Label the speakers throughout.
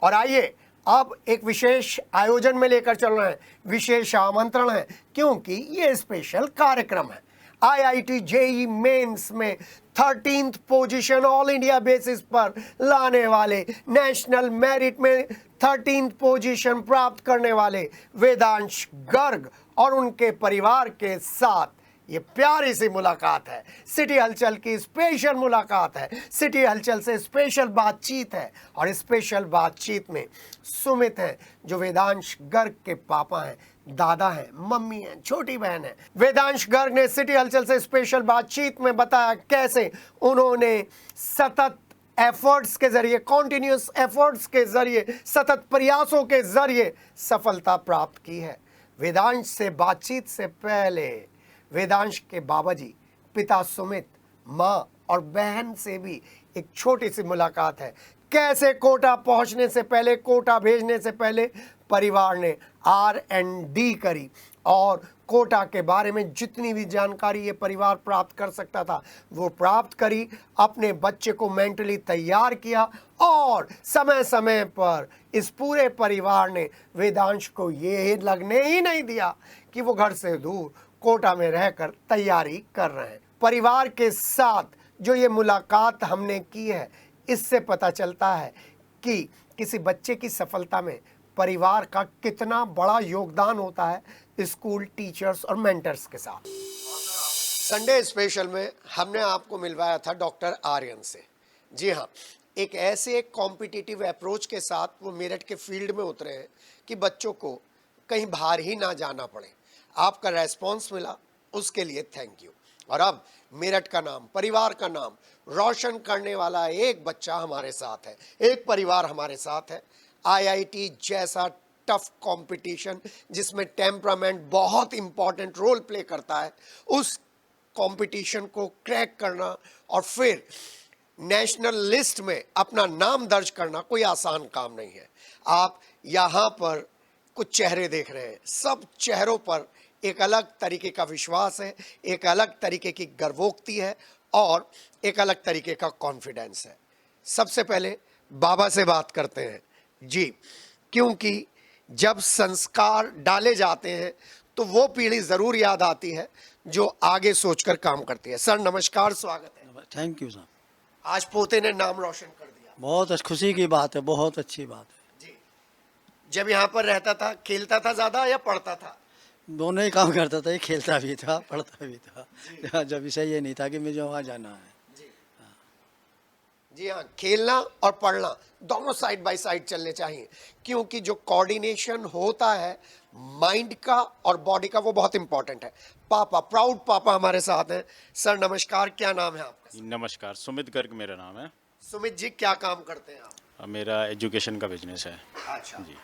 Speaker 1: और आइए अब एक विशेष आयोजन में लेकर चल रहे हैं, विशेष आमंत्रण है क्योंकि ये स्पेशल कार्यक्रम है। आईआईटी जेईई मेंस में 13th position all India basis पर लाने वाले, नेशनल मेरिट में 13th पोजीशन प्राप्त करने वाले वेदांश गर्ग और उनके परिवार के साथ ये प्यारी सी मुलाकात है। सिटी हलचल की स्पेशल मुलाकात है, सिटी हलचल से स्पेशल बातचीत है। और स्पेशल बातचीत में सुमित हैं जो वेदांश गर्ग के पापा हैं, दादा हैं, मम्मी हैं, छोटी बहन है। वेदांश गर्ग ने सिटी हलचल से स्पेशल बातचीत में बताया कैसे उन्होंने सतत एफर्ट्स के जरिए, कॉन्टिन्यूस एफर्ट्स के जरिए, सतत प्रयासों के जरिए सफलता प्राप्त की है। वेदांश से बातचीत से पहले वेदांश के बाबा जी, पिता सुमित, माँ और बहन से भी एक छोटी सी मुलाकात है। कैसे कोटा पहुंचने से पहले, कोटा भेजने से पहले परिवार ने R&D करी और कोटा के बारे में जितनी भी जानकारी ये परिवार प्राप्त कर सकता था वो प्राप्त करी, अपने बच्चे को मेंटली तैयार किया और समय समय पर इस पूरे परिवार ने वेदांश को ये लगने ही नहीं दिया कि वो घर से दूर कोटा में रहकर तैयारी कर रहे हैं। परिवार के साथ जो ये मुलाकात हमने की है, इससे पता चलता है कि किसी बच्चे की सफलता में परिवार का कितना बड़ा योगदान होता है, स्कूल टीचर्स और मेंटर्स के साथ। संडे स्पेशल में हमने आपको मिलवाया था डॉक्टर आर्यन से। जी हाँ, एक ऐसे कॉम्पिटिटिव अप्रोच के साथ वो मेरठ के फील्ड में उतरे हैं कि बच्चों को कहीं बाहर ही ना जाना पड़े। आपका रेस्पॉन्स मिला, उसके लिए थैंक यू। और अब मेरठ का नाम, परिवार का नाम रोशन करने वाला एक बच्चा हमारे साथ है, एक परिवार हमारे साथ है। आईआईटी जैसा टफ कंपटीशन जिसमें टेम्परामेंट बहुत इंपॉर्टेंट रोल प्ले करता है, उस कंपटीशन को क्रैक करना और फिर नेशनल लिस्ट में अपना नाम दर्ज करना कोई आसान काम नहीं है। आप यहाँ पर कुछ चेहरे देख रहे हैं, सब चेहरों पर एक अलग तरीके का विश्वास है, एक अलग तरीके की गर्वोक्ति है और एक अलग तरीके का कॉन्फिडेंस है। सबसे पहले बाबा से बात करते हैं जी, क्योंकि जब संस्कार डाले जाते हैं तो वो पीढ़ी जरूर याद आती है जो आगे सोचकर काम करती है। सर नमस्कार, स्वागत है।
Speaker 2: Thank you sir.
Speaker 1: आज पोते ने नाम रोशन कर दिया,
Speaker 2: बहुत खुशी की बात है, बहुत अच्छी बात है
Speaker 1: जी। जब यहाँ पर रहता था, खेलता था ज्यादा या पढ़ता था?
Speaker 2: दोनों ही काम करता था, ये खेलता भी था, पढ़ता भी था। जब विषय ये नहीं था कि मुझे वहाँ जाना है।
Speaker 1: जी हाँ, खेलना और पढ़ना दोनों साइड बाय साइड चलने चाहिए, क्योंकि जो कोऑर्डिनेशन होता है माइंड का और बॉडी का वो बहुत इंपॉर्टेंट है। पापा, प्राउड पापा हमारे साथ हैं। सर नमस्कार, क्या नाम है आपका?
Speaker 3: नमस्कार, सुमित गर्ग मेरा नाम है।
Speaker 1: सुमित जी, क्या काम करते हैं आप?
Speaker 3: मेरा एजुकेशन का बिजनेस है।
Speaker 1: अच्छा
Speaker 3: जी।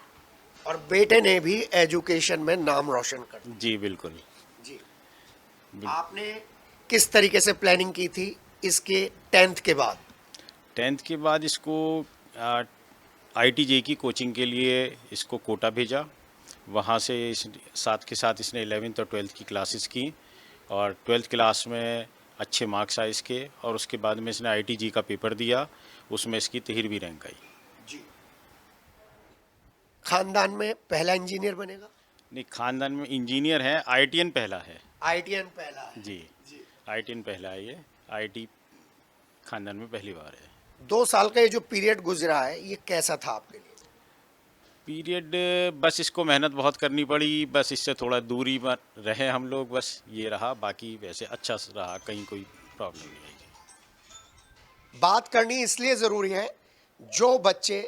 Speaker 1: और बेटे ने भी एजुकेशन में नाम रोशन कर दिया।
Speaker 3: जी बिल्कुल।
Speaker 1: जी, आपने किस तरीके से प्लानिंग की थी इसके 10th के बाद?
Speaker 3: 10th के बाद इसको IIT की कोचिंग के लिए इसको कोटा भेजा। वहाँ से साथ के साथ इसने 11th और 12th की क्लासेस की और 12th क्लास में अच्छे मार्क्स आए इसके, और उसके बाद में इसने IIT का पेपर दिया, उसमें इसकी 13वीं रैंक आई।
Speaker 1: जी। खानदान में पहला इंजीनियर बनेगा?
Speaker 3: नहीं, खानदान में इंजीनियर है, IITN पहला है।
Speaker 1: IITN पहला है?
Speaker 3: जी, IITN पहला है। ये IIT खानदान में पहली बार है।
Speaker 1: 2 साल का ये जो पीरियड गुजरा है, ये कैसा था आपके लिए?
Speaker 3: पीरियड बस इसको मेहनत बहुत करनी पड़ी, बस इससे थोड़ा दूरी पर रहे हम लोग, बस ये रहा। बाकी वैसे अच्छा रहा, कहीं कोई प्रॉब्लम नहीं आई।
Speaker 1: बात करनी इसलिए ज़रूरी है, जो बच्चे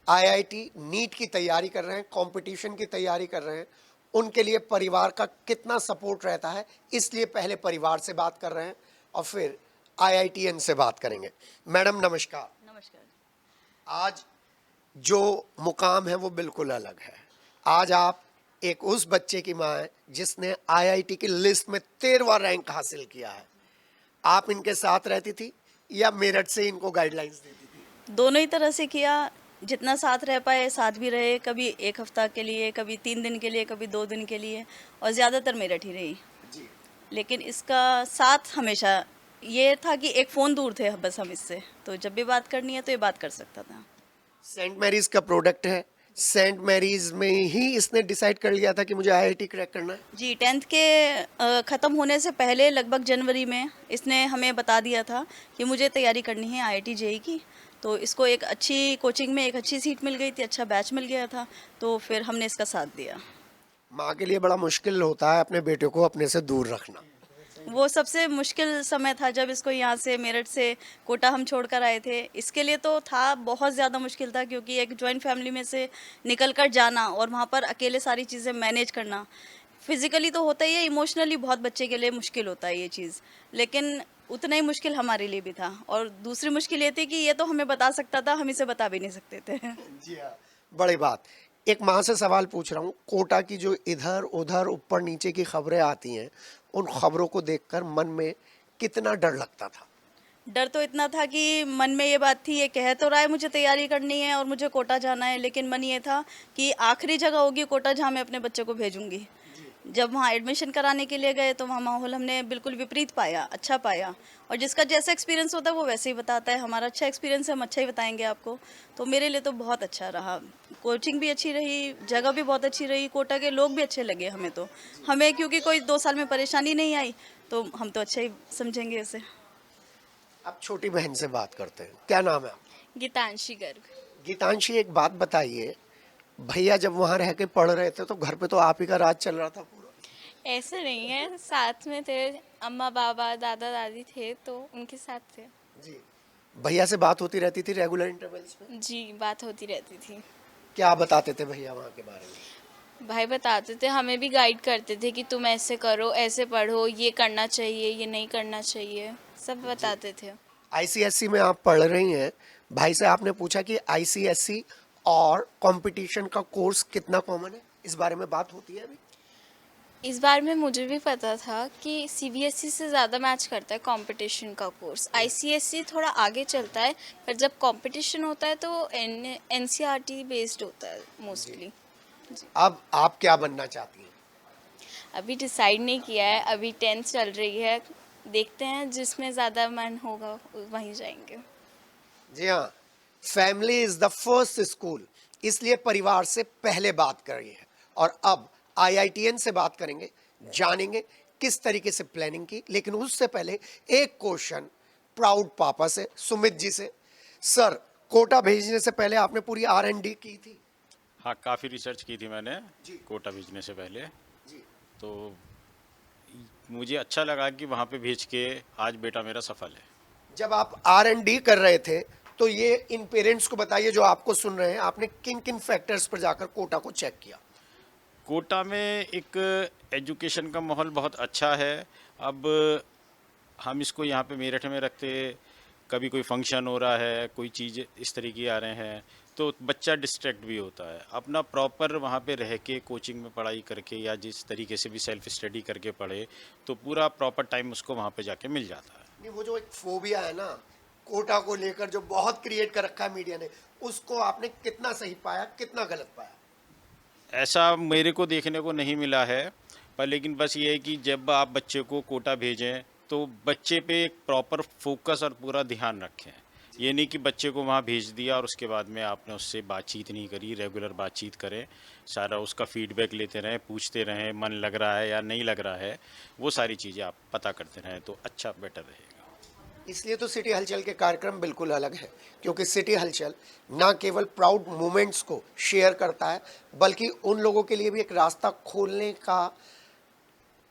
Speaker 1: IIT नीट की तैयारी कर रहे हैं, कंपटीशन की तैयारी कर रहे हैं, उनके लिए परिवार का कितना सपोर्ट रहता है, इसलिए पहले परिवार से बात कर रहे हैं और फिर IITN से बात करेंगे। मैडम नमस्कार।
Speaker 4: नमस्कार।
Speaker 1: आज जो मुकाम है वो बिल्कुल अलग है। आज आप एक उस बच्चे की माँ है जिसने IIT की लिस्ट में 13वां रैंक हासिल किया है। आप इनके साथ रहती थी या मेरठ से इनको गाइडलाइंस देती थी?
Speaker 4: दोनों ही तरह से किया, जितना साथ रह पाए साथ भी रहे। कभी 1 हफ्ता के लिए, कभी 3 दिन के लिए, कभी 2 दिन के लिए, और ज़्यादातर मेरठ ही रही
Speaker 1: जी।
Speaker 4: लेकिन इसका साथ हमेशा ये था कि एक फ़ोन दूर थे बस हम इससे, तो जब भी बात करनी है तो ये बात कर सकता था।
Speaker 1: सेंट मैरीज का प्रोडक्ट है, सेंट मैरीज में ही इसने डिसाइड कर लिया था कि मुझे आईआईटी क्रैक करना है।
Speaker 4: जी 10th के ख़त्म होने से पहले लगभग जनवरी में इसने हमें बता दिया था कि मुझे तैयारी करनी है आईआईटी जेईई की। तो इसको एक अच्छी कोचिंग में एक अच्छी सीट मिल गई थी, अच्छा बैच मिल गया था, तो फिर हमने इसका साथ दिया।
Speaker 1: माँ के लिए बड़ा मुश्किल होता है अपने बेटे को अपने से दूर रखना।
Speaker 4: वो सबसे मुश्किल समय था जब इसको यहाँ से मेरठ से कोटा हम छोड़कर आए थे। इसके लिए तो था बहुत ज़्यादा मुश्किल था, क्योंकि एक जॉइंट फैमिली में से निकल कर जाना और वहाँ पर अकेले सारी चीज़ें मैनेज करना फिज़िकली तो होता ही है, इमोशनली बहुत बच्चे के लिए मुश्किल होता है ये चीज़। लेकिन उतना ही मुश्किल हमारे लिए भी था। और दूसरी मुश्किल ये थी कि ये तो हमें बता सकता था, हम इसे बता भी नहीं सकते थे।
Speaker 1: जी हाँ, बड़ी बात। एक माँ से सवाल पूछ रहा हूँ, कोटा की जो इधर उधर ऊपर नीचे की खबरें आती हैं, उन खबरों को देखकर मन में कितना डर लगता था?
Speaker 4: डर तो इतना था कि मन में ये बात थी, ये कह तो रहा है मुझे तैयारी करनी है और मुझे कोटा जाना है, लेकिन मन ये था कि आखिरी जगह होगी कोटा जहाँ मैं अपने बच्चे को भेजूंगी। जब वहाँ एडमिशन कराने के लिए गए तो वहाँ माहौल हमने बिल्कुल विपरीत पाया, अच्छा पाया। और जिसका जैसा एक्सपीरियंस होता है वो वैसे ही बताता है। हमारा अच्छा एक्सपीरियंस है, हम अच्छा ही बताएंगे आपको। तो मेरे लिए तो बहुत अच्छा रहा, कोचिंग भी अच्छी रही, जगह भी बहुत अच्छी रही, कोटा के लोग भी अच्छे लगे हमें। तो हमें क्योंकि कोई 2 साल में परेशानी नहीं आई, तो हम तो अच्छा ही समझेंगे इसे।
Speaker 1: अब छोटी बहन से बात करते हैं, क्या नाम है आपका?
Speaker 5: गीतांशी गर्ग।
Speaker 1: गीतांशी, एक बात बताइए, भैया जब वहाँ रह के पढ़ रहे थे तो घर पे तो आप ही का राज चल रहा था पूरा?
Speaker 5: ऐसे नहीं है, साथ में थे, अम्मा बाबा दादा दादी थे तो उनके साथ थे।
Speaker 1: जी। भैया से बात होती रहती थी रेगुलर इंटरवल्स में?
Speaker 5: जी बात होती रहती थी।
Speaker 1: क्या बताते थे भैया वहाँ के बारे में?
Speaker 5: भाई बताते थे, हमें भी गाइड करते थे कि तुम ऐसे करो, ऐसे पढ़ो, ये करना चाहिए, ये नहीं करना चाहिए, सब बताते थे।
Speaker 1: आईसीएसई में आप पढ़ रही हैं, भाई से आपने पूछा कि आईसीएसई और कंपटीशन का कोर्स कितना कॉमन है, इस बारे में बात होती है अभी?
Speaker 5: इस बार में मुझे भी पता था कि सीबीएसई से ज़्यादा मैच करता है कंपटीशन का कोर्स। आईसीएसई थोड़ा आगे चलता है, पर जब कंपटीशन होता है तो एनसीईआरटी बेस्ड होता है मोस्टली।
Speaker 1: अब आप क्या बनना चाहती हैं?
Speaker 5: अभी डिसाइड नहीं किया है, अभी 10th चल रही है, देखते हैं जिसमें ज़्यादा मन होगा वहीं जाएंगे।
Speaker 1: जी हाँ, family is the first school, इसलिए परिवार से पहले बात करिए। और अब आईआईटीएन से बात करेंगे, जानेंगे किस तरीके से प्लानिंग की। लेकिन उससे पहले एक क्वेश्चन प्राउड पापा से, सुमित जी से। सर, कोटा भेजने से पहले आपने पूरी R&D की थी?
Speaker 3: हाँ, काफ़ी रिसर्च की थी मैंने
Speaker 1: जी।
Speaker 3: कोटा भेजने से पहले।
Speaker 1: जी।
Speaker 3: तो मुझे अच्छा लगा कि वहाँ पे भेज के आज बेटा मेरा सफल है।
Speaker 1: जब आप R&D कर रहे थे तो ये इन पेरेंट्स को बताइए जो आपको सुन रहे हैं, आपने किन किन फैक्टर्स पर जाकर कोटा को चेक किया?
Speaker 3: कोटा में एक एजुकेशन का माहौल बहुत अच्छा है। अब हम इसको यहाँ पे मेरठ में रखते, कभी कोई फंक्शन हो रहा है, कोई चीज़ इस तरीके आ रहे हैं तो बच्चा डिस्ट्रैक्ट भी होता है। अपना प्रॉपर वहाँ पे रह के कोचिंग में पढ़ाई करके या जिस तरीके से भी सेल्फ स्टडी करके पढ़े तो पूरा प्रॉपर टाइम उसको वहाँ पे जाके मिल जाता है।
Speaker 1: नहीं, वो जो एक फोबिया है ना कोटा को लेकर जो बहुत क्रिएट कर रखा है मीडिया ने, उसको आपने कितना सही पाया, कितना गलत पाया?
Speaker 3: ऐसा मेरे को देखने को नहीं मिला है, पर लेकिन बस ये है कि जब आप बच्चे को कोटा भेजें तो बच्चे पे एक प्रॉपर फोकस और पूरा ध्यान रखें। ये नहीं कि बच्चे को वहाँ भेज दिया और उसके बाद में आपने उससे बातचीत नहीं करी। रेगुलर बातचीत करें, सारा उसका फीडबैक लेते रहें, पूछते रहें मन लग रहा है या नहीं लग रहा है, वो सारी चीज़ें आप पता करते रहें तो अच्छा बेटर रहेगा।
Speaker 1: इसलिए तो सिटी हलचल के कार्यक्रम बिल्कुल अलग है, क्योंकि सिटी हलचल ना केवल प्राउड मोमेंट्स को शेयर करता है बल्कि उन लोगों के लिए भी एक रास्ता खोलने का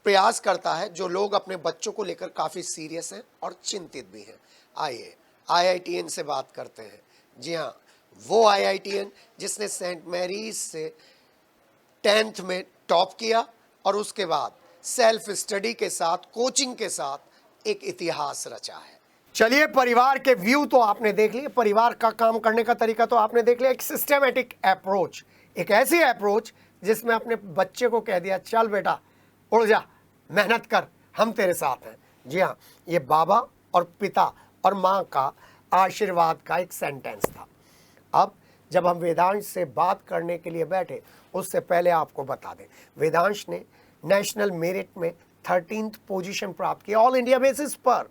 Speaker 1: प्रयास करता है जो लोग अपने बच्चों को लेकर काफ़ी सीरियस हैं और चिंतित भी हैं। आइए आईआईटीएन से बात करते हैं। जी हाँ, वो आईआईटीएन जिसने सेंट मैरीज से 10th में टॉप किया और उसके बाद सेल्फ स्टडी के साथ, कोचिंग के साथ एक इतिहास रचा है। चलिए, परिवार के व्यू तो आपने देख लिए, परिवार का काम करने का तरीका तो आपने देख लिया। एक सिस्टमेटिक अप्रोच, एक ऐसी अप्रोच जिसमें अपने बच्चे को कह दिया चल बेटा उड़ जा, मेहनत कर, हम तेरे साथ हैं। जी हाँ, ये बाबा और पिता और माँ का आशीर्वाद का एक सेंटेंस था। अब जब हम वेदांश से बात करने के लिए बैठे, उससे पहले आपको बता दें, वेदांश ने नेशनल मेरिट में 13th पोजीशन प्राप्त की ऑल इंडिया बेसिस पर।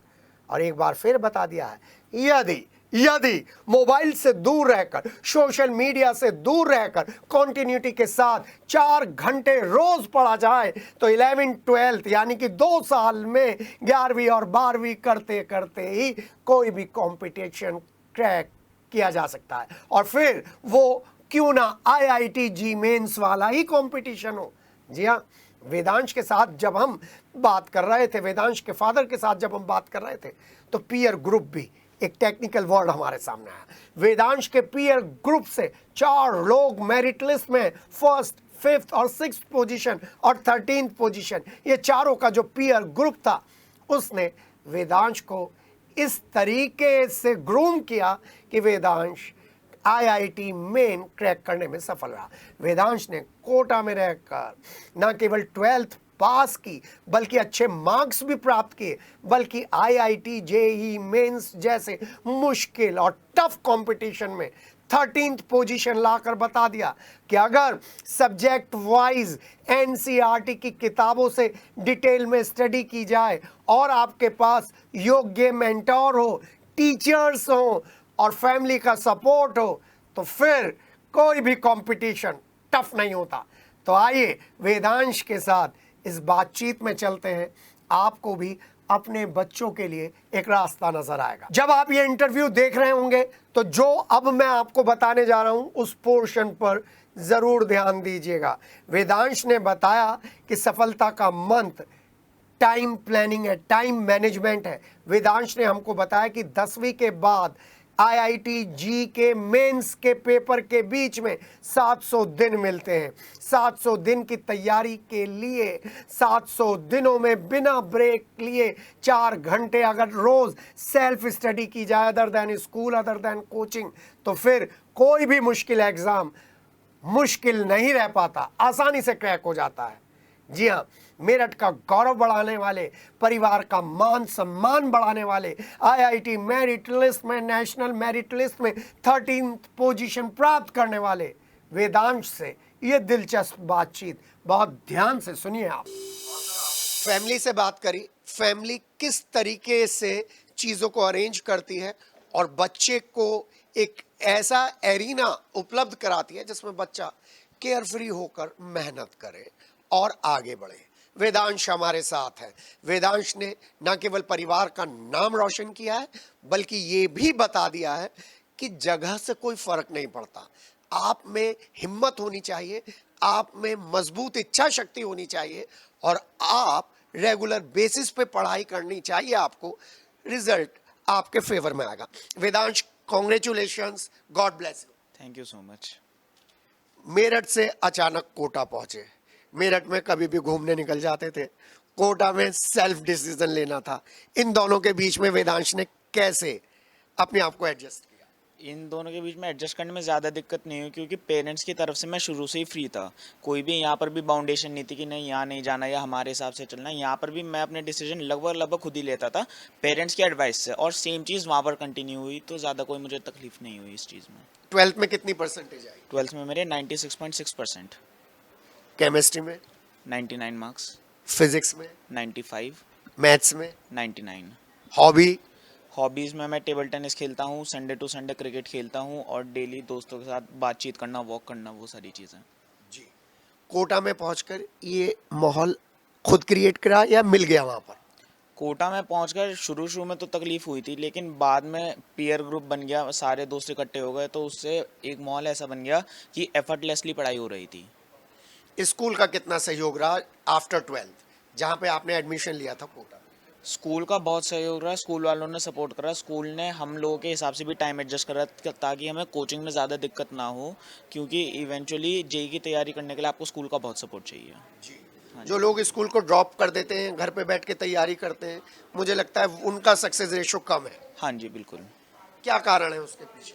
Speaker 1: और एक बार फिर बता दिया है, यदि यदि मोबाइल से दूर रहकर, सोशल मीडिया से दूर रहकर कॉन्टिन्यूटी के साथ 4 घंटे रोज पढ़ा जाए तो 11th-12th यानी कि 2 साल में 11वीं और 12वीं करते करते ही कोई भी कंपटीशन क्रैक किया जा सकता है। और फिर वो क्यों ना IIT जी मेंस वाला ही कंपटीशन हो। जी हाँ, वेदांश के साथ जब हम बात कर रहे थे, वेदांश के फादर के साथ जब हम बात कर रहे थे, तो पीयर ग्रुप भी एक टेक्निकल वर्ड हमारे सामने आया। वेदांश के पीयर ग्रुप से 4 लोग मेरिट लिस्ट में 1st, 5th और 6th पोजीशन और 13th पोजीशन, ये चारों का जो पीयर ग्रुप था, उसने वेदांश को इस तरीके से ग्रूम किया कि वेदांश IIT मेन क्रैक करने में सफल रहा। वेदांश ने कोटा में रहकर न केवल 12th पास की बल्कि अच्छे मार्क्स भी प्राप्त किए, बल्कि IIT JEE मेंस जैसे मुश्किल और टफ कंपटीशन में 13th पोजीशन लाकर बता दिया कि अगर सब्जेक्ट वाइज NCERT की किताबों से डिटेल में स्टडी की जाए और आपके पास योग्य मेंटोर हो, टीचर्स हो और फैमिली का सपोर्ट हो, तो फिर कोई भी कंपटीशन टफ नहीं होता। तो आइए वेदांश के साथ इस बातचीत में चलते हैं, आपको भी अपने बच्चों के लिए एक रास्ता नजर आएगा। जब आप ये इंटरव्यू देख रहे होंगे तो जो अब मैं आपको बताने जा रहा हूं उस पोर्शन पर जरूर ध्यान दीजिएगा। वेदांश ने बताया कि सफलता का मंत्र टाइम प्लानिंग है, टाइम मैनेजमेंट है। वेदांश ने हमको बताया कि 10वीं के बाद IIT जी के मेंस के पेपर के बीच में 700 दिन मिलते हैं। 700 दिन की तैयारी के लिए 700 दिनों में बिना ब्रेक लिए 4 घंटे अगर रोज सेल्फ स्टडी की जाए, other than school, other than coaching, तो फिर कोई भी मुश्किल एग्जाम मुश्किल नहीं रह पाता, आसानी से क्रैक हो जाता है। जी हाँ, मेरठ का गौरव बढ़ाने वाले, परिवार का मान सम्मान बढ़ाने वाले, IIT मेरिट लिस्ट में, नेशनल मेरिट लिस्ट में 13th पोजीशन प्राप्त करने वाले वेदांश से ये दिलचस्प बातचीत बहुत ध्यान से सुनिए आप। फैमिली से बात करी, फैमिली किस तरीके से चीज़ों को अरेंज करती है और बच्चे को एक ऐसा एरिना उपलब्ध कराती है जिसमें बच्चा केयर फ्री होकर मेहनत करे और आगे बढ़े। वेदांश हमारे साथ है। वेदांश ने न केवल परिवार का नाम रोशन किया है बल्कि ये भी बता दिया है कि जगह से कोई फर्क नहीं पड़ता। आप में हिम्मत होनी चाहिए, आप में मजबूत इच्छा शक्ति होनी चाहिए और आप रेगुलर बेसिस पे पढ़ाई करनी चाहिए। आपको रिजल्ट आपके फेवर में आएगा। Vedansh, congratulations, God bless you.
Speaker 6: Thank you so much.
Speaker 1: Meerut से अचानक कोटा पहुंचे। मेरठ में कभी भी घूमने निकल जाते थे, कोटा में सेल्फ डिसीजन लेना था। इन दोनों के बीच में वेदांश ने कैसे अपने आप को एडजस्ट किया?
Speaker 6: इन दोनों के बीच में एडजस्ट करने में ज़्यादा दिक्कत नहीं हुई क्योंकि पेरेंट्स की तरफ से मैं शुरू से ही फ्री था। कोई भी यहाँ पर भी बाउंडेशन नहीं थी कि नहीं यहाँ नहीं जाना या हमारे हिसाब से चलना। यहाँ पर भी मैं अपने डिसीजन लगभग खुद ही लेता था पेरेंट्स की एडवाइस से, और सेम चीज़ वहाँ पर कंटिन्यू हुई, तो ज़्यादा कोई मुझे तकलीफ नहीं हुई इस चीज़ में।
Speaker 1: 12th में कितनी परसेंटेज आई?
Speaker 6: 12th में मेरे 96.6%।
Speaker 1: केमिस्ट्री में
Speaker 6: 99 मार्क्स।
Speaker 1: फिजिक्स में
Speaker 6: 95।
Speaker 1: मैथ्स में
Speaker 6: 99।
Speaker 1: हॉबी?
Speaker 6: हॉबीज़ में मैं टेबल टेनिस खेलता हूँ, संडे टू संडे क्रिकेट खेलता हूँ और डेली दोस्तों के साथ बातचीत करना, वॉक करना, वो सारी चीज़ें।
Speaker 1: जी। कोटा में पहुंचकर ये माहौल खुद क्रिएट करा या मिल गया वहां पर?
Speaker 6: कोटा में पहुंचकर शुरू में तो तकलीफ हुई थी, लेकिन बाद में पीयर ग्रुप बन गया, सारे दोस्त इकट्ठे हो गए, तो उससे एक माहौल ऐसा बन गया कि एफर्टलेसली पढ़ाई हो रही थी।
Speaker 1: स्कूल का कितना सहयोग रहा आफ्टर 12th जहां पे आपने एडमिशन लिया था कोटा?
Speaker 6: स्कूल का बहुत सहयोग रहा, स्कूल वालों ने सपोर्ट करा, स्कूल ने हम लोगों के हिसाब से भी टाइम एडजस्ट करा ताकि हमें कोचिंग में ज़्यादा दिक्कत ना हो, क्योंकि इवेंचुअली जेईई की तैयारी करने के लिए आपको स्कूल का बहुत सपोर्ट चाहिए।
Speaker 1: जी। जो लोग स्कूल को ड्रॉप कर देते हैं, घर पे बैठ के तैयारी करते हैं, मुझे लगता है उनका सक्सेस रेशो कम है।
Speaker 6: हाँ जी बिल्कुल।
Speaker 1: क्या कारण है उसके पीछे?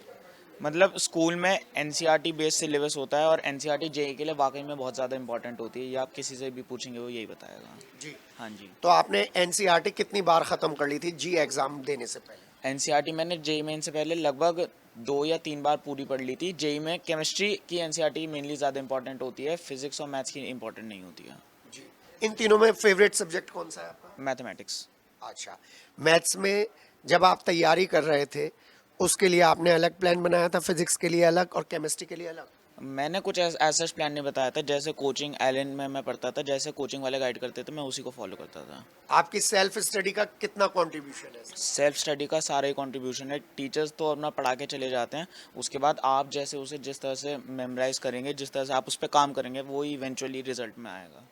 Speaker 6: मतलब स्कूल में एनसीईआरटी बेस्ड सिलेबस होता है और एनसीईआरटी जेईई के लिए वाकई में बहुत ज़्यादा इंपॉर्टेंट होती है। ये आप किसी से भी पूछेंगे वो यही बताएगा।
Speaker 1: जी।
Speaker 6: हाँ जी।
Speaker 1: तो आपने एनसीईआरटी कितनी बार खत्म कर ली थी जी एग्जाम देने से पहले?
Speaker 6: एनसीईआरटी मैंने जेईई मेन से पहले लगभग 2 या 3 बार पूरी पढ़ ली थी। जेईई में केमिस्ट्री की एनसीईआरटी मेनली ज़्यादा इंपॉर्टेंट होती है, फिजिक्स और मैथ्स की इंपॉर्टेंट नहीं होती है।
Speaker 1: जी। इन तीनों में फेवरेट सब्जेक्ट कौन सा है आपका?
Speaker 6: मैथमेटिक्स।
Speaker 1: अच्छा, मैथ्स में जब आप तैयारी कर रहे थे उसके लिए आपने अलग प्लान बनाया था, फिजिक्स के लिए अलग और केमिस्ट्री के लिए अलग?
Speaker 6: मैंने कुछ ऐसा प्लान नहीं बताया था, जैसे कोचिंग एलन में मैं पढ़ता था, जैसे कोचिंग वाले गाइड करते थे मैं उसी को फॉलो करता था।
Speaker 1: आपकी सेल्फ स्टडी का कितना कंट्रीब्यूशन है?
Speaker 6: सेल्फ स्टडी का सारा ही कंट्रीब्यूशन है। टीचर्स तो अपना पढ़ा के चले जाते हैं, उसके बाद आप जैसे उसे जिस तरह से मेमोराइज करेंगे, जिस तरह से आप उस पर काम करेंगे, वो ही इवेंचुअली रिजल्ट में आएगा।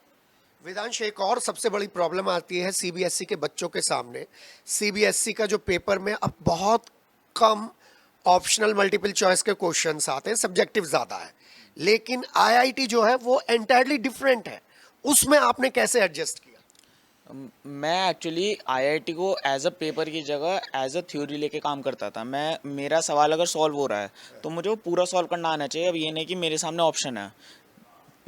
Speaker 1: वेदांश, एक और सबसे बड़ी प्रॉब्लम आती है सीबीएसई के बच्चों के सामने। सीबीएसई का जो पेपर में अब बहुत कम ऑप्शनल मल्टीपल चॉइस के क्वेश्चंस आते हैं, सब्जेक्टिव ज़्यादा है, लेकिन आईआईटी जो है वो एंटायरली डिफरेंट है। उसमें आपने कैसे एडजस्ट किया?
Speaker 6: मैं एक्चुअली आईआईटी को एज अ पेपर की जगह एज अ थ्योरी लेके काम करता था। मेरा सवाल अगर सॉल्व हो रहा है तो मुझे वो पूरा सॉल्व करना आना चाहिए। अब ये नहीं कि मेरे सामने ऑप्शन है,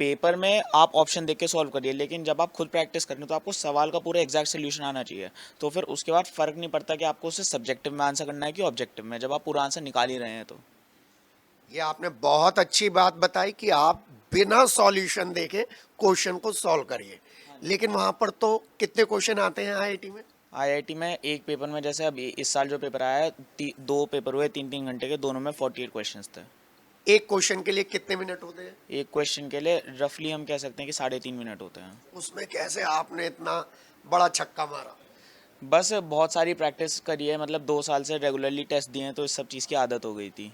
Speaker 6: पेपर में आप ऑप्शन देख के सॉल्व करिए, लेकिन जब आप खुद प्रैक्टिस करें तो आपको सवाल का पूरा एग्जैक्ट सोल्यूशन आना चाहिए। तो फिर उसके बाद फ़र्क नहीं पड़ता कि आपको उसे सब्जेक्टिव में आंसर करना है कि ऑब्जेक्टिव में, जब आप पूरा आंसर निकाल ही रहे हैं तो।
Speaker 1: ये आपने बहुत अच्छी बात बताई कि आप बिना सॉल्यूशन देखे क्वेश्चन को सॉल्व करिए, लेकिन वहां पर तो कितने क्वेश्चन आते हैं आईआईटी में?
Speaker 6: आईआईटी में एक पेपर में, जैसे अब इस साल जो पेपर आया है, 2 पेपर हुए 3-3 घंटे के, दोनों में 48 क्वेश्चंस थे।
Speaker 1: एक क्वेश्चन के लिए कितने मिनट होते हैं?
Speaker 6: एक क्वेश्चन के लिए रफली हम कह सकते हैं कि 3.5 मिनट होते हैं।
Speaker 1: उसमें कैसे आपने इतना बड़ा छक्का मारा?
Speaker 6: बस बहुत सारी प्रैक्टिस करी है, मतलब 2 साल से रेगुलरली टेस्ट दिए हैं, तो इस सब चीज़ की आदत हो गई थी।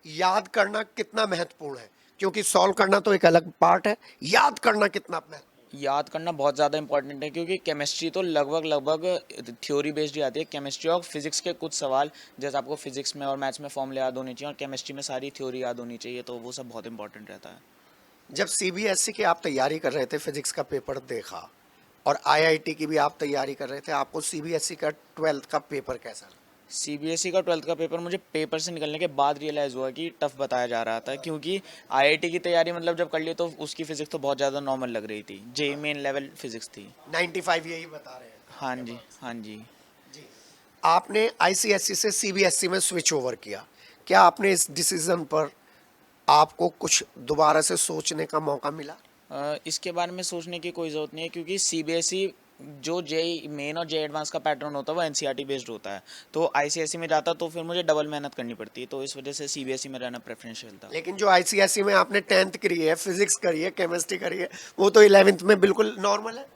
Speaker 1: याद करना कितना महत्वपूर्ण है? क्योंकि सॉल्व करना तो एक अलग पार्ट है, याद करना कितना महत्वपूर्ण?
Speaker 6: याद करना बहुत ज़्यादा इंपॉर्टेंट है, क्योंकि केमिस्ट्री तो लगभग थ्योरी बेस्ड ही आती है। केमिस्ट्री और फिजिक्स के कुछ सवाल, जैसे आपको फिजिक्स में और मैथ्स में फॉर्मूले याद होने चाहिए, और केमिस्ट्री में सारी थ्योरी याद होनी चाहिए, तो वो सब बहुत इंपॉर्टेंट रहता है।
Speaker 1: जब सीबीएसई की आप तैयारी कर रहे थे, फिजिक्स का पेपर देखा, और आईआईटी की भी आप तैयारी कर रहे थे, आपको सीबीएसई का 12th का पेपर कैसा लगा?
Speaker 6: सीबीएसई का 12th का पेपर मुझे पेपर से निकलने के बाद रियलाइज़ हुआ कि टफ बताया जा रहा था, क्योंकि आईआईटी की तैयारी मतलब जब कर ली तो उसकी फिजिक्स तो बहुत ज़्यादा नॉर्मल लग रही थी। जेईई मेन लेवल फिजिक्स थी।
Speaker 1: 95 यही बता रहे हैं?
Speaker 6: हाँ जी, हाँ जी।
Speaker 1: जी। आपने आईसीएसई से सीबीएसई में स्विच ओवर किया, क्या आपने इस डिसीजन पर आपको कुछ दोबारा से सोचने का मौका मिला?
Speaker 6: इसके बारे में सोचने की कोई ज़रूरत नहीं है, क्योंकि सीबीएसई जो जेईई मेन और जेईई एडवांस का पैटर्न होता है वो एनसीईआरटी बेस्ड होता है, तो आईसीएसई में जाता तो फिर मुझे डबल मेहनत करनी पड़ती है, तो इस वजह से सीबीएसई में रहना प्रेफरेंशियल था।
Speaker 1: लेकिन जो आईसीएसई में आपने 10th करी है, फिजिक्स करी है, केमिस्ट्री करी है, वो तो 11th में बिल्कुल नॉर्मल है।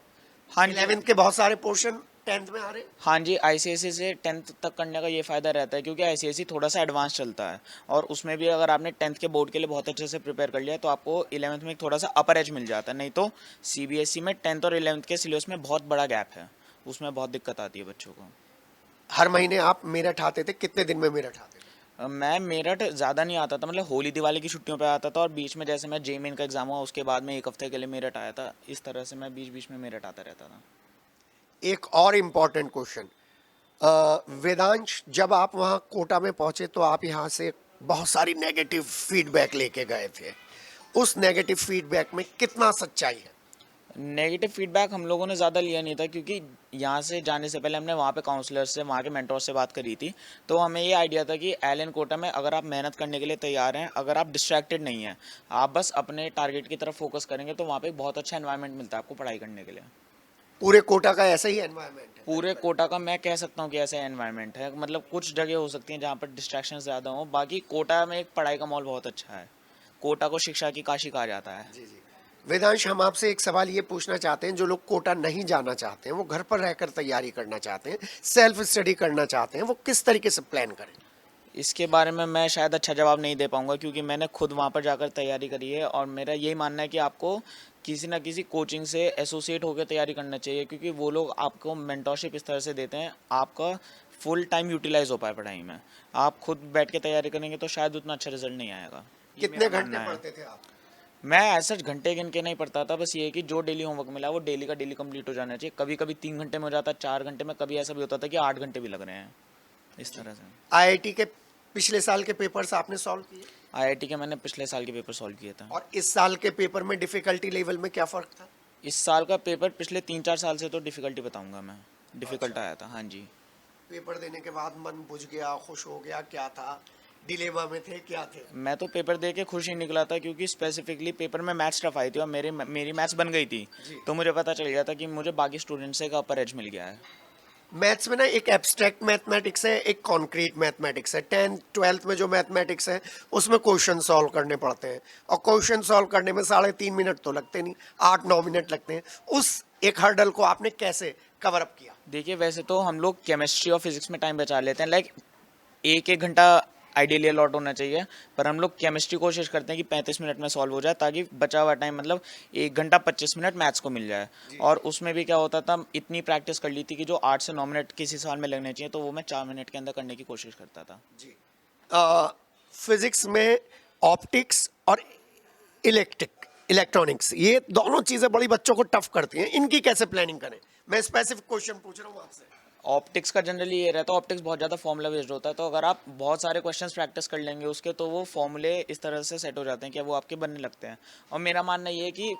Speaker 6: हाँ जी,
Speaker 1: 11th के बहुत सारे पोर्शन 10th में आ रहे हैं।
Speaker 6: हाँ जी, आईसीएसई से 10th तक करने का ये फ़ायदा रहता है, क्योंकि आईसीएसई थोड़ा सा एडवांस चलता है, और उसमें भी अगर आपने 10th के बोर्ड के लिए बहुत अच्छे से प्रिपेयर कर लिया तो आपको 11th में एक थोड़ा सा अपर एज मिल जाता है। नहीं तो सीबीएसई में 10th और 11th के सिलेबस में बहुत बड़ा गैप है, उसमें बहुत दिक्कत आती है बच्चों को।
Speaker 1: हर महीने आप मेरठ आते थे, कितने दिन में मेरठ आते थे?
Speaker 6: मैं मेरठ ज़्यादा नहीं आता था, मतलब होली दिवाली की छुट्टियों पे आता था, और बीच में जैसे मैं जेईई मेन का एग्ज़ाम हुआ उसके बाद में 1 हफ्ते के लिए मेरठ आया था। इस तरह से मैं बीच बीच में मेरठ आता रहता था।
Speaker 1: एक और इम्पॉर्टेंट क्वेश्चन, वेदांश, जब आप वहाँ कोटा में पहुंचे तो आप यहाँ से बहुत सारी नेगेटिव फीडबैक लेके गए थे, उस नेगेटिव फीडबैक में कितना सच्चाई है?
Speaker 6: नेगेटिव फीडबैक हम लोगों ने ज़्यादा लिया नहीं था, क्योंकि यहाँ से जाने से पहले हमने वहाँ पे काउंसलर से, वहाँ के मेंटोर से बात करी थी, तो हमें ये आइडिया था कि एलन कोटा में अगर आप मेहनत करने के लिए तैयार हैं, अगर आप डिस्ट्रैक्टेड नहीं हैं, आप बस अपने टारगेट की तरफ फोकस करेंगे, तो वहाँ पे बहुत अच्छा एनवायरनमेंट मिलता है आपको पढ़ाई करने के लिए।
Speaker 1: पूरे कोटा का ऐसा ही एनवायरनमेंट है?
Speaker 6: पूरे कोटा का मैं कह सकता हूँ कि ऐसा एनवायरनमेंट है, मतलब कुछ जगह हो सकती हैं जहाँ पर डिस्ट्रैक्शन ज़्यादा हो, बाकी कोटा में एक पढ़ाई का माहौल बहुत अच्छा है। कोटा को शिक्षा की काशी कहा जाता है।
Speaker 1: जी जी। वेदांश, हम आपसे एक सवाल ये पूछना चाहते हैं, जो लोग कोटा नहीं जाना चाहते हैं, वो घर पर रहकर तैयारी करना चाहते हैं, सेल्फ स्टडी करना चाहते हैं, वो किस तरीके से प्लान करें?
Speaker 6: इसके बारे में मैं शायद अच्छा जवाब नहीं दे पाऊंगा, क्योंकि मैंने खुद वहाँ पर जाकर तैयारी करी है, और मेरा यही मानना है कि आपको किसी ना किसी कोचिंग से एसोसिएट होकर तैयारी करना चाहिए, क्योंकि वो लोग आपको मेंटरशिप इस तरह से देते हैं, आपका फुल टाइम यूटिलाइज हो पाए पढ़ाई में। आप खुद बैठ के तैयारी करेंगे तो शायद उतना अच्छा रिजल्ट नहीं आएगा।
Speaker 1: कितने घंटे पढ़ते थे आप?
Speaker 6: मैं ऐसा घंटे गिन के नहीं पढ़ता था, बस ये है कि जो डेली होमवर्क मिला वो डेली का डेली कंप्लीट हो जाना चाहिए। कभी कभी 3 घंटे में हो जाता, 4 घंटे में, कभी ऐसा भी होता था कि 8 घंटे भी लग रहे हैं, इस तरह से।
Speaker 1: आईआईटी के पिछले साल के पेपर्स आपने सॉल्व किए?
Speaker 6: आईआईटी के मैंने पिछले साल के पेपर सॉल्व किए थे।
Speaker 1: और इस साल के पेपर में डिफिकल्टी लेवल में क्या फर्क था?
Speaker 6: इस साल का पेपर पिछले 3-4 साल से तो डिफ़िकल्टी बताऊंगा मैं, डिफ़िकल्ट आया था। हाँ जी।
Speaker 1: पेपर देने के बाद मन बुझ गया, खुश हो गया, क्या था? डिलेमा में थे, क्या थे?
Speaker 6: मैं तो पेपर दे के खुश ही निकला था, क्योंकि स्पेसिफिकली पेपर में मैथ्स टफ आई थी और मेरी मैथ्स बन गई थी, तो मुझे पता चल गया था कि मुझे बाकी स्टूडेंट्स से का अपर एज मिल गया है।
Speaker 1: मैथ्स में ना एक एब्स्ट्रैक्ट मैथमेटिक्स है, एक कॉन्क्रीट मैथमेटिक्स है। 10th 12th में जो मैथमेटिक्स है उसमें क्वेश्चन सॉल्व करने पड़ते हैं, और क्वेश्चन सॉल्व करने में 3.5 मिनट तो लगते नहीं, 8-9 मिनट लगते हैं। उस एक हर्डल को आपने कैसे कवर अप किया?
Speaker 6: देखिए वैसे तो हम लोग केमिस्ट्री और फिजिक्स में टाइम बचा लेते हैं, लाइक एक घंटा आइडियली अलॉट होना चाहिए, पर हम लोग केमिस्ट्री कोशिश करते हैं कि 35 मिनट में सॉल्व हो जाए, ताकि बचा हुआ टाइम मतलब 1 घंटा 25 मिनट मैथ्स को मिल जाए। और उसमें भी क्या होता था, इतनी प्रैक्टिस कर ली थी कि जो 8 से 9 मिनट किसी सवाल में लगने चाहिए तो वो मैं 4 मिनट के अंदर करने की कोशिश करता था।
Speaker 1: जी। फिजिक्स में ऑप्टिक्स और इलेक्ट्रॉनिक्स, ये दोनों चीजें बड़ी बच्चों को टफ करती हैं, इनकी कैसे प्लानिंग करें? मैं स्पेसिफिक क्वेश्चन पूछ रहा हूँ आपसे।
Speaker 6: ऑप्टिक्स का जनरली ये रहता है, ऑप्टिक्स बहुत ज़्यादा फॉर्मूला बेस्ड होता है, तो अगर आप बहुत सारे क्वेश्चंस प्रैक्टिस कर लेंगे उसके, तो वो फॉर्मूले इस तरह से सेट हो जाते हैं कि वो आपके बनने लगते हैं। और मेरा मानना ये है कि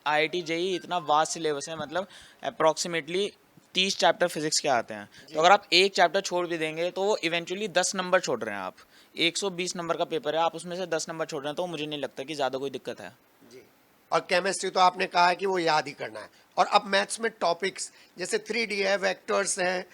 Speaker 6: IIT JEE इतना वास्ट सिलेबस है, मतलब अप्रॉक्सीमेटली 30 चैप्टर फिजिक्स के आते हैं, तो अगर आप एक चैप्टर छोड़ भी देंगे तो वो इवेंचुअली 10 नंबर छोड़ रहे हैं आप। 120 नंबर का पेपर है, आप उसमें से 10 नंबर छोड़ रहे हैं, तो मुझे नहीं लगता कि ज़्यादा कोई दिक्कत है।
Speaker 1: जी। और केमिस्ट्री तो आपने कहा है कि वो याद ही करना है, और अब मैथ्स में टॉपिक्स जैसे 3D है, वेक्टर्स हैं,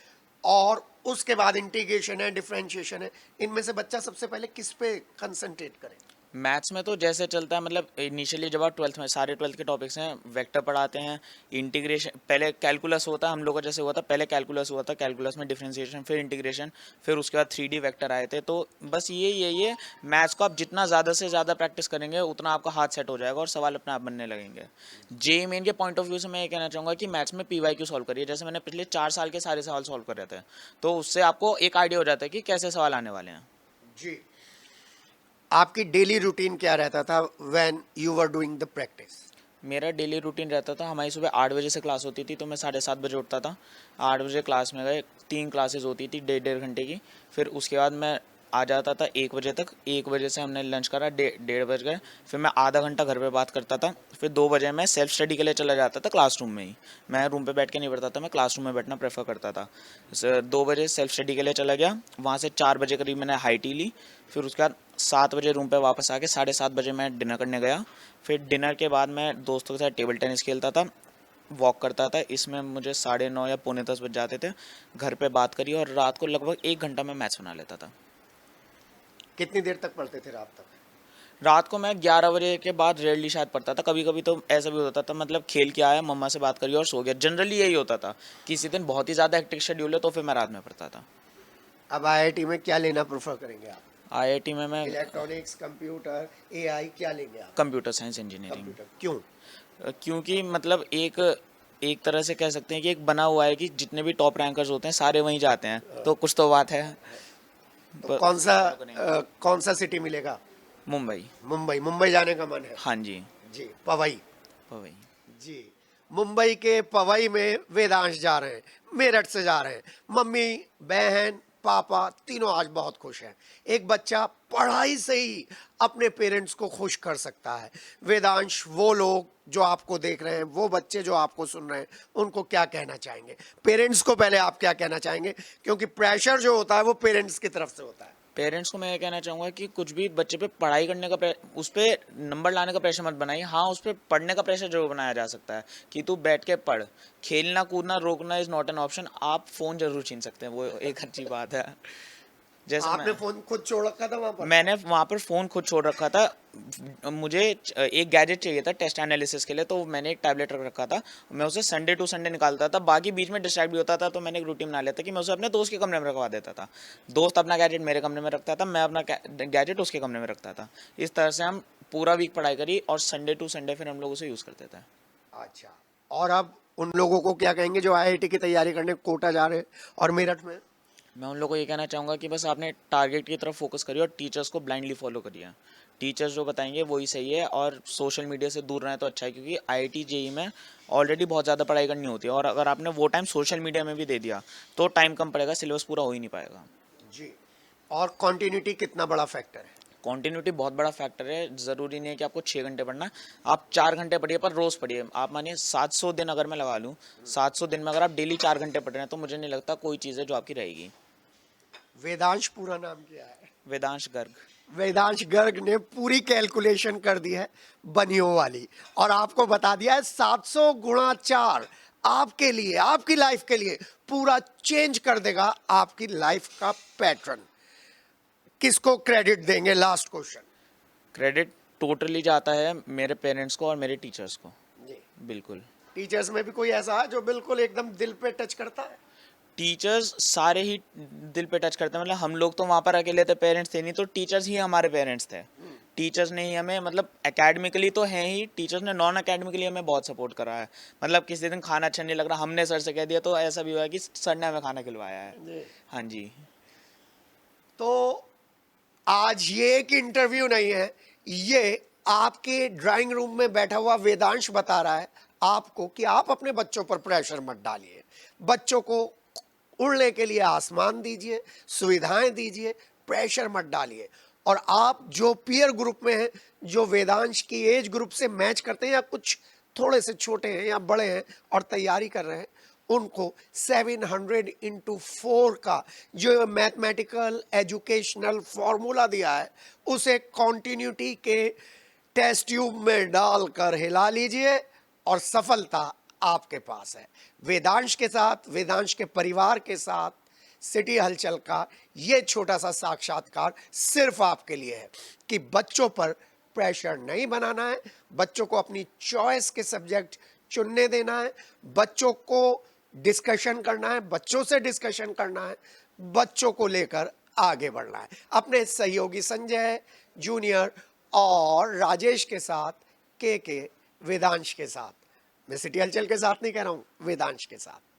Speaker 1: और उसके बाद इंटीग्रेशन है, डिफरेंशिएशन है, इनमें से बच्चा सबसे पहले किस पे कंसंट्रेट करे?
Speaker 6: मैथ्स में तो जैसे चलता है, मतलब इनिशियली जब आप 12th में, सारे 12th के टॉपिक्स हैं, वेक्टर पढ़ाते हैं, इंटीग्रेशन, पहले कैलकुलस होता है, हम लोगों का जैसे हुआ था, पहले कैलकुलस हुआ था, कैलकुलस में डिफरेंशिएशन, फिर इंटीग्रेशन, फिर उसके बाद 3D वेक्टर आए थे। तो बस ये मैथ्स को आप जितना ज़्यादा से ज़्यादा प्रैक्टिस करेंगे उतना आपका हाथ सेट हो जाएगा और सवाल अपने आप बनने लगेंगे। JEE मेन के पॉइंट ऑफ व्यू से मैं ये कहना चाहूँगा कि मैथ्स में PYQ सॉल्व करिए, जैसे मैंने पिछले 4 साल के सारे सवाल सॉल्व करे थे, तो उससे आपको एक आइडिया हो जाता है कि कैसे सवाल आने वाले हैं।
Speaker 1: जी। आपकी डेली रूटीन क्या रहता था when you were doing the practice?
Speaker 6: मेरा डेली रूटीन रहता था, हमारी सुबह 8 बजे से क्लास होती थी, तो मैं 7:30 बजे उठता था। 8 बजे क्लास में गए, 3 क्लासेस होती थी 1.5 घंटे की, फिर उसके बाद मैं आ जाता था 1 बजे तक। 1 बजे से हमने लंच करा, 1:30 बज गए, फिर मैं आधा घंटा घर पे बात करता था, फिर 2 बजे मैं सेल्फ स्टडी के लिए चला जाता था क्लासरूम में ही। मैं रूम पे बैठ के नहीं पढ़ता था, मैं क्लासरूम में बैठना प्रेफर करता था। 2 बजे सेल्फ स्टडी के लिए चला गया, वहाँ से 4 बजे करीब मैंने हाई टी ली, फिर उसके बाद 7 बजे रूम पे वापस आके 7:30 बजे मैं डिनर करने गया। फिर डिनर के बाद मैं दोस्तों के साथ टेबल टेनिस खेलता था, वॉक करता था, इसमें मुझे 9:30 या 9:45 बज जाते थे। घर पे बात करी और रात को लगभग 1 घंटा मैं मैथ्स बना लेता था।
Speaker 1: कितनी देर तक पढ़ते थे रात तक?
Speaker 6: रात को मैं 11 बजे के बाद रेयरली शायद पढ़ता था, कभी कभी तो ऐसा भी होता था, मतलब खेल के आया, मम्मा से बात करी और सो गया। जनरली यही होता था, किसी दिन बहुत ही ज़्यादा हेक्टिक शेड्यूल है तो फिर मैं रात में पढ़ता था।
Speaker 1: अब IIT में क्या लेना प्रेफर करेंगे आप?
Speaker 6: IIT में मैं
Speaker 1: इलेक्ट्रॉनिक्स, कंप्यूटर, AI, क्या लेंगे आप?
Speaker 6: Computer science engineering.
Speaker 1: कंप्यूटर क्यों?
Speaker 6: क्योंकि मतलब एक तरह से कह सकते हैं कि एक बना हुआ है कि जितने भी टॉप रैंकर्स होते हैं सारे वहीं जाते हैं, तो कुछ तो बात है।
Speaker 1: तो कौन सा सिटी मिलेगा?
Speaker 6: मुंबई।
Speaker 1: मुंबई जाने का मन है?
Speaker 6: हाँ जी।
Speaker 1: जी। पवई?
Speaker 6: पवई।
Speaker 1: जी। मुंबई के पवई में वेदांश जा रहे हैं, मेरठ से जा रहे हैं। मम्मी, बहन, पापा तीनों आज बहुत खुश हैं। एक बच्चा पढ़ाई से ही अपने पेरेंट्स को खुश कर सकता है। वेदांश, वो लोग जो आपको देख रहे हैं, वो बच्चे जो आपको सुन रहे हैं, उनको क्या कहना चाहेंगे? पेरेंट्स को पहले आप क्या कहना चाहेंगे, क्योंकि प्रेशर जो होता है वो पेरेंट्स की तरफ से होता है।
Speaker 6: पेरेंट्स को मैं ये कहना चाहूँगा कि कुछ भी बच्चे पे पढ़ाई करने का उस पर नंबर लाने का प्रेशर मत बनाइए। हाँ, उस पर पढ़ने का प्रेशर जरूर बनाया जा सकता है कि तू बैठ के पढ़। खेलना कूदना रोकना इज़ नॉट एन ऑप्शन। आप फ़ोन जरूर छीन सकते हैं, वो एक अच्छी बात है। जैसे
Speaker 1: आपने फोन खुद छोड़ रखा था वहाँ पर?
Speaker 6: मैंने वहाँ पर फ़ोन खुद छोड़ रखा था। मुझे एक गैजेट चाहिए था टेस्ट एनालिसिस के लिए, तो मैंने एक टैबलेट रख रखा था। मैं उसे संडे टू संडे निकालता था, बाकी बीच में डिस्ट्रैक्ट भी होता था, तो मैंने एक रूटीन बना लेता कि मैं उसे अपने दोस्त के कमरे में रखवा देता था। दोस्त अपना गैजेट मेरे कमरे में रखता था, मैं अपना गैजेट उसके कमरे में रखता था। इस तरह से हम पूरा वीक पढ़ाई करी और संडे टू संडे फिर हम लोग उसे यूज़ करते थे।
Speaker 1: अच्छा। और अब उन लोगों को क्या कहेंगे जो IIT की तैयारी करने कोटा जा रहे हैं और मेरठ में?
Speaker 6: मैं उन लोगों को ये कहना चाहूँगा कि बस आपने टारगेट की तरफ फोकस करिए और टीचर्स को ब्लाइंडली फॉलो करिए। टीचर्स जो बताएंगे वही सही है, और सोशल मीडिया से दूर रहें तो अच्छा है, क्योंकि IIT JEE में ऑलरेडी बहुत ज़्यादा पढ़ाई करनी होती है, और अगर आपने वो टाइम सोशल मीडिया में भी दे दिया तो टाइम कम पड़ेगा, सिलेबस पूरा हो ही नहीं पाएगा।
Speaker 1: जी। और कॉन्टिन्यूटी कितना बड़ा फैक्टर है?
Speaker 6: कॉन्टिन्यूटी बहुत बड़ा फैक्टर है। ज़रूरी नहीं है कि आपको 6 घंटे पढ़ना, आप 4 घंटे पढ़िए, पर रोज़ पढ़िए। आप मानिए 700 दिन अगर मैं लगा लूँ, 700 दिन में अगर आप डेली 4 घंटे पढ़ रहे हैं तो मुझे नहीं लगता कोई चीज़ है जो आपकी रहेगी।
Speaker 1: वेदांश पूरा नाम क्या है?
Speaker 6: वेदांश गर्ग।
Speaker 1: वेदांश गर्ग ने पूरी कैलकुलेशन कर दी है बनियों वाली, और आपको बता दिया है 700 गुणा 4 आपके लिए, आपकी लाइफ के लिए पूरा चेंज कर देगा आपकी लाइफ का पैटर्न। किसको क्रेडिट देंगे? Last question.
Speaker 6: क्रेडिट टोटली जाता है मेरे पेरेंट्स को और मेरे टीचर्स को।
Speaker 1: जी।
Speaker 6: बिल्कुल।
Speaker 1: टीचर्स में भी कोई ऐसा है जो बिल्कुल एकदम दिल पे टच करता है?
Speaker 6: टीचर्स सारे ही दिल पे टच करते हैं, मतलब हम लोग तो वहाँ पर अकेले थे, पेरेंट्स थे नहीं, तो टीचर्स ही हमारे पेरेंट्स थे। टीचर्स ने ही हमें, मतलब एकेडमिकली तो हैं ही, टीचर्स ने नॉन एकेडमिकली हमें बहुत सपोर्ट करा है। मतलब किसी दिन खाना अच्छा नहीं लग रहा, हमने सर से कह दिया तो ऐसा भी हुआ है कि सर ने हमें खाना खिलवाया है। हाँ जी।
Speaker 1: तो आज ये एक इंटरव्यू नहीं है, ये आपके ड्राइंग रूम में बैठा हुआ वेदांश बता रहा है आपको कि आप अपने बच्चों पर प्रेशर मत डालिए। बच्चों को उड़ने के लिए आसमान दीजिए, सुविधाएं दीजिए, प्रेशर मत डालिए। और आप जो पीयर ग्रुप में हैं, जो वेदांश की एज ग्रुप से मैच करते हैं या कुछ थोड़े से छोटे हैं या बड़े हैं और तैयारी कर रहे हैं, उनको 700 इंटू 4 का जो मैथमेटिकल एजुकेशनल फॉर्मूला दिया है, उसे कॉन्टिन्यूटी के टेस्ट ट्यूब में डालकर हिला लीजिए और सफलता आपके पास है। वेदांश के साथ, वेदांश के परिवार के साथ सिटी हलचल का ये छोटा सा साक्षात्कार सिर्फ आपके लिए है कि बच्चों पर प्रेशर नहीं बनाना है, बच्चों को अपनी चॉइस के सब्जेक्ट चुनने देना है, बच्चों को डिस्कशन करना है, बच्चों से डिस्कशन करना है, बच्चों को लेकर आगे बढ़ना है। अपने सहयोगी संजय जूनियर और राजेश के साथ, के वेदांश के साथ, मैं सिटी हलचल के साथ नहीं कह रहा हूं, वेदांश के साथ।